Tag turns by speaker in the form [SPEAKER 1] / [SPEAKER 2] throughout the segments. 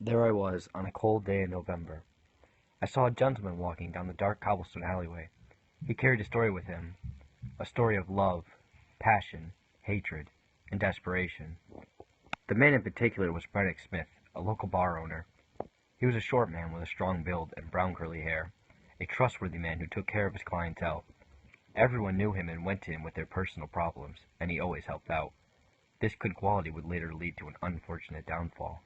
[SPEAKER 1] There I was, on a cold day in November. I saw a gentleman walking down the dark cobblestone alleyway. He carried a story with him, a story of love, passion, hatred, and desperation. The man in particular was Frederick Smith, a local bar owner. He was a short man with a strong build and brown curly hair, a trustworthy man who took care of his clientele. Everyone knew him and went to him with their personal problems, and he always helped out. This good quality would later lead to an unfortunate downfall.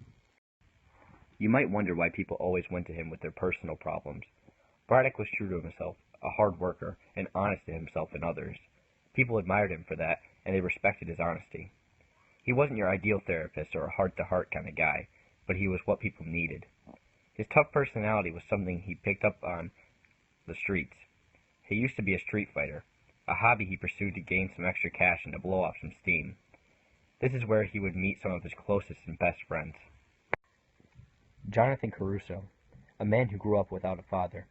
[SPEAKER 1] You might wonder why people always went to him with their personal problems. Braddock was true to himself, a hard worker, and honest to himself and others. People admired him for that, and they respected his honesty. He wasn't your ideal therapist or a heart-to-heart kind of guy, but he was what people needed. His tough personality was something he picked up on the streets. He used to be a street fighter, a hobby he pursued to gain some extra cash and to blow off some steam. This is where he would meet some of his closest and best friends. Jonathan Caruso, a man who grew up without a father.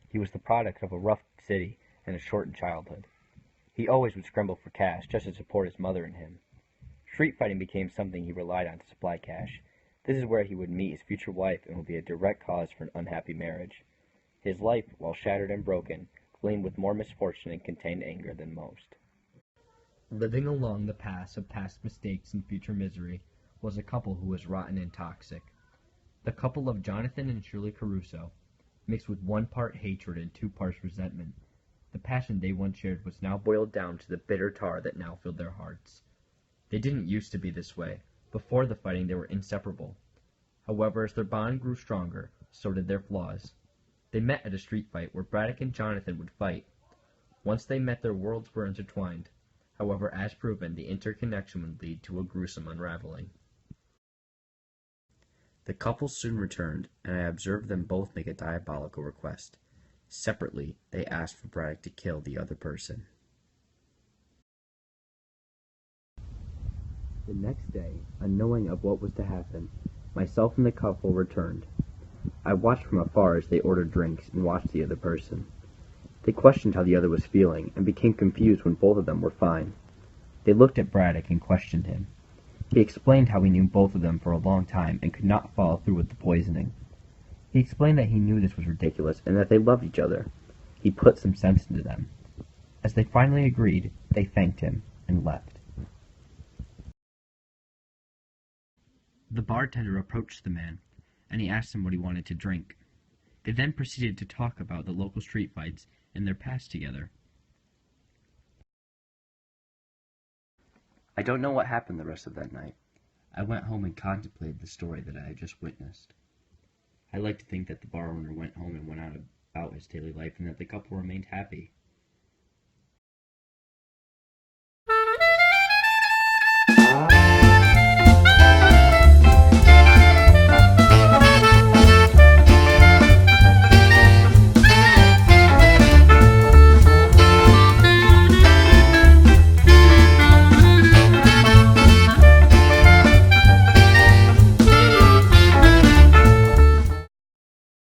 [SPEAKER 1] He was the product of a rough city and a shortened childhood. He always would scramble for cash just to support his mother and him. Street fighting became something he relied on to supply cash. This is where he would meet his future wife and would be a direct cause for an unhappy marriage. His life, while shattered and broken, gleamed with more misfortune and contained anger than most. Living along the paths of past mistakes and future misery was a couple who was rotten and toxic. The couple of Jonathan and Shirley Caruso, mixed with 1 part hatred and 2 parts resentment. The passion they once shared was now boiled down to the bitter tar that now filled their hearts. They didn't used to be this way. Before the fighting they were inseparable. However, as their bond grew stronger, so did their flaws. They met at a street fight where Braddock and Jonathan would fight. Once they met, their worlds were intertwined. However, as proven, the interconnection would lead to a gruesome unraveling. The couple soon returned, and I observed them both make a diabolical request. Separately, they asked for Braddock to kill the other person. The next day, unknowing of what was to happen, myself and the couple returned. I watched from afar as they ordered drinks and watched the other person. They questioned how the other was feeling, and became confused when both of them were fine. They looked at Braddock and questioned him. He explained how he knew both of them for a long time and could not follow through with the poisoning. He explained that he knew this was ridiculous and that they loved each other. He put some sense into them. As they finally agreed, they thanked him and left. The bartender approached the man, and he asked him what he wanted to drink. They then proceeded to talk about the local street fights and their past together. I don't know what happened the rest of that night. I went home and contemplated the story that I had just witnessed. I like to think that the bar owner went home and went out about his daily life and that the couple remained happy.